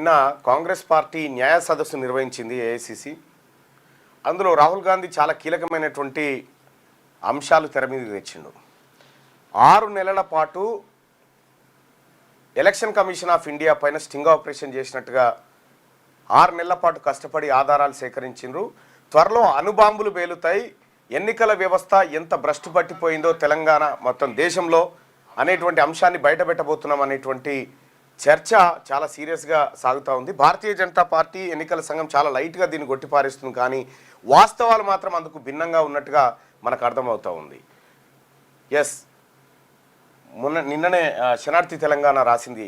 నిన్న కాంగ్రెస్ పార్టీ న్యాయ సదస్సు నిర్వహించింది ఏఐసిసి. అందులో రాహుల్ గాంధీ చాలా కీలకమైనటువంటి అంశాలు తెర మీదకి తెచ్చిండు. 6 నెలల పాటు ఎలక్షన్ కమిషన్ ఆఫ్ ఇండియా పైన స్టింగ్ ఆపరేషన్ చేసినట్టుగా 6 నెలల పాటు కష్టపడి ఆధారాలు సేకరించిండ్రు. త్వరలో అణుబాంబులు పేలుతాయి, ఎన్నికల వ్యవస్థ ఎంత భ్రష్టు పట్టిపోయిందో తెలంగాణ మొత్తం దేశంలో అనేటువంటి అంశాన్ని బయటపెట్టబోతున్నాం అనేటువంటి చర్చ చాలా సీరియస్గా సాగుతూ ఉంది. భారతీయ జనతా పార్టీ ఎన్నికల సంఘం చాలా లైట్గా దీన్ని కొట్టిపారేస్తుంది, కానీ వాస్తవాలు మాత్రం అందుకు భిన్నంగా ఉన్నట్టుగా మనకు అర్థమవుతూ ఉంది. ఎస్, నిన్ననే శనార్థి తెలంగాణ రాసింది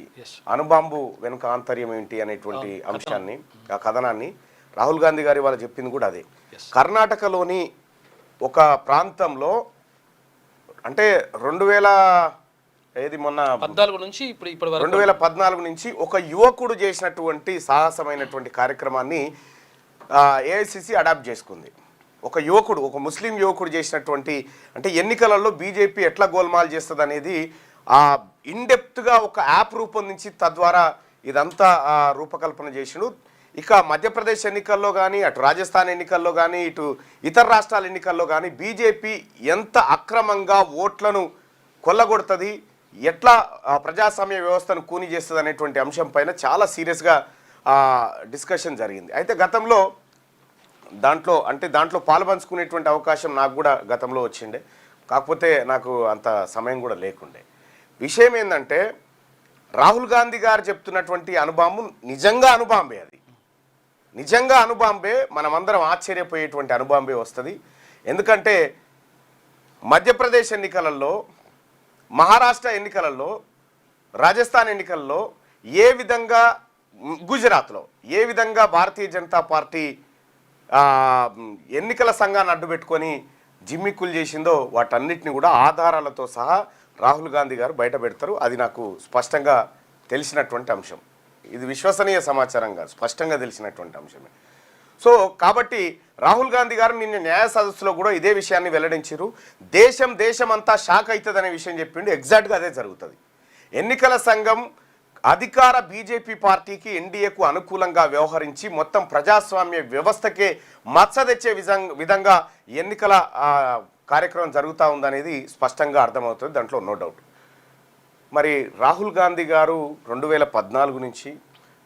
అణుబాంబు వెనుక ఆంతర్యం ఏంటి అనేటువంటి అంశాన్ని, ఆ కథనాన్ని. రాహుల్ గాంధీ గారి వాళ్ళు చెప్పింది కూడా అదే. కర్ణాటకలోని ఒక ప్రాంతంలో అంటే 2014 నుంచి ఒక యువకుడు చేసినటువంటి సాహసమైనటువంటి కార్యక్రమాన్ని ఏఐసిసి అడాప్ట్ చేసుకుంది. ఒక యువకుడు, ఒక ముస్లిం యువకుడు చేసినటువంటి, అంటే ఎన్నికలలో బీజేపీ ఎట్లా గోల్మాల్ చేస్తుంది అనేది ఇన్డెప్త్గా ఒక యాప్ రూపొందించి తద్వారా ఇదంతా రూపకల్పన చేసిండు. ఇక మధ్యప్రదేశ్ ఎన్నికల్లో కానీ, అటు రాజస్థాన్ ఎన్నికల్లో కానీ, ఇటు ఇతర రాష్ట్రాల ఎన్నికల్లో కానీ బీజేపీ ఎంత అక్రమంగా ఓట్లను కొల్లగొడుతుంది, ఎట్లా ప్రజాస్వామ్య వ్యవస్థను కూని చేస్తుంది అనేటువంటి అంశం పైన చాలా సీరియస్గా డిస్కషన్ జరిగింది. అయితే గతంలో దాంట్లో పాలుపంచుకునేటువంటి అవకాశం నాకు కూడా గతంలో వచ్చిండే, కాకపోతే నాకు అంత సమయం కూడా లేకుండే. విషయం ఏంటంటే రాహుల్ గాంధీ గారు చెప్తున్నటువంటి అణుబాంబు నిజంగా అణుబాంబే, అది నిజంగా అణుబాంబే, మనమందరం ఆశ్చర్యపోయేటువంటి అణుబాంబే వస్తుంది. ఎందుకంటే మధ్యప్రదేశ్ ఎన్నికలలో, మహారాష్ట్ర ఎన్నికలలో, రాజస్థాన్ ఎన్నికల్లో ఏ విధంగా, గుజరాత్లో ఏ విధంగా భారతీయ జనతా పార్టీ ఎన్నికల సంఘాన్ని అడ్డుపెట్టుకొని జిమ్మిక్కులు చేసిందో వాటన్నిటిని కూడా ఆధారాలతో సహా రాహుల్ గాంధీ గారు బయట పెడతారు. అది నాకు స్పష్టంగా తెలిసినటువంటి అంశం. ఇది విశ్వసనీయ సమాచారం కాదు, స్పష్టంగా తెలిసినటువంటి అంశమే. సో కాబట్టి రాహుల్ గాంధీ గారు నిన్న న్యాయ సదస్సులో కూడా ఇదే విషయాన్ని వెల్లడించారు. దేశం అంతా షాక్ అవుతుంది అనే విషయం చెప్పిండు. ఎగ్జాక్ట్గా అదే జరుగుతుంది. ఎన్నికల సంఘం అధికార బీజేపీ పార్టీకి, ఎన్డీఏకు అనుకూలంగా వ్యవహరించి మొత్తం ప్రజాస్వామ్య వ్యవస్థకే మచ్చ తెచ్చే విధంగా ఎన్నికల కార్యక్రమం జరుగుతూ ఉందనేది స్పష్టంగా అర్థమవుతుంది, దాంట్లో నో డౌట్. మరి రాహుల్ గాంధీ గారు 2014 నుంచి,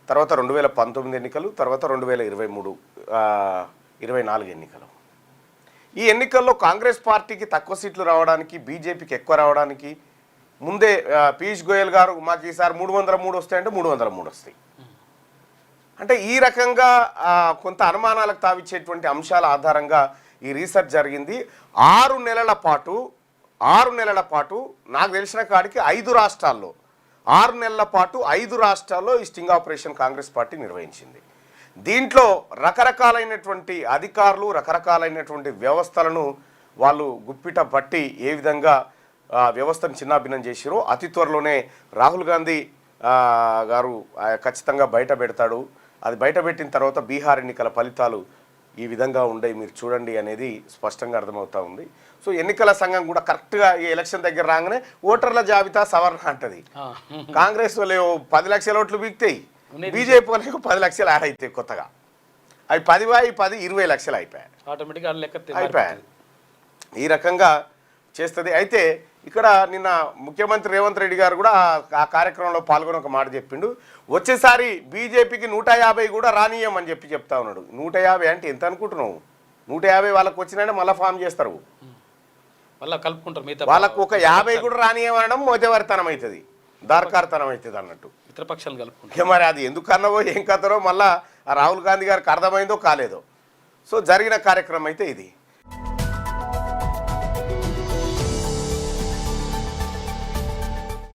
తర్వాత 2019 ఎన్నికలు, తర్వాత 2023-24 ఎన్నికలు, ఈ ఎన్నికల్లో కాంగ్రెస్ పార్టీకి తక్కువ సీట్లు రావడానికి, బీజేపీకి ఎక్కువ రావడానికి ముందే పీయూష్ గోయల్ గారు మాకు ఈసారి 303 వస్తాయంటే 303 వస్తాయి. అంటే ఈ రకంగా కొంత అనుమానాలకు తావిచ్చేటువంటి అంశాల ఆధారంగా ఈ రీసెర్చ్ జరిగింది. 6 నెలల పాటు నాకు తెలిసిన కాడికి 5 రాష్ట్రాల్లో 6 నెలల పాటు 5 రాష్ట్రాల్లో ఈ స్టింగ్ ఆపరేషన్ కాంగ్రెస్ పార్టీ నిర్వహించింది. దీంట్లో రకరకాలైనటువంటి అధికారులు, రకరకాలైనటువంటి వ్యవస్థలను వాళ్ళు గుప్పిట పట్టి ఏ విధంగా వ్యవస్థను చిన్నాభిన్నం చేసిరో అతి త్వరలోనే రాహుల్ గాంధీ గారు ఖచ్చితంగా బయట పెడతాడు. అది బయట పెట్టిన తర్వాత బీహార్ ఎన్నికల ఫలితాలు ఈ విధంగా ఉండే మీరు చూడండి అనేది స్పష్టంగా అర్థమవుతూ ఉంది. సో ఎన్నికల సంఘం కూడా కరెక్ట్గా ఈ ఎలక్షన్ దగ్గర రాగానే ఓటర్ల జాబితా సవరణ అంటది. కాంగ్రెస్ వాళ్ళు 10 లక్షల ఓట్లు బీక్తాయి, బీజేపీ వాళ్ళకి 10 లక్షలు యాడ్ అవుతాయి కొత్తగా. అవి 20 లక్షలు అయిపోయాయి. ఈ రకంగా చేస్తుంది. అయితే ఇక్కడ నిన్న ముఖ్యమంత్రి రేవంత్ రెడ్డి గారు కూడా ఆ కార్యక్రమంలో పాల్గొని ఒక మాట చెప్పిండు. వచ్చేసారి బీజేపీకి 150 కూడా రానియమని చెప్తా ఉన్నాడు. 150 అంటే ఎంత అనుకుంటున్నావు? 150 వాళ్ళకి వచ్చినాయంటే మళ్ళీ ఫామ్ చేస్తారు, వాళ్ళకు ఒక 50 కూడా రానియమనడం మోతేవారితనం అవుతుంది, దార్కారితనం అవుతుంది అన్నట్టు. ఇతర పక్షాలు కలుపుకుంటారు. మరి అది ఎందుకు అన్నవో ఏం కథనో మళ్ళీ రాహుల్ గాంధీ గారికి అర్థమైందో కాలేదో. సో జరిగిన కార్యక్రమం అయితే ఇది.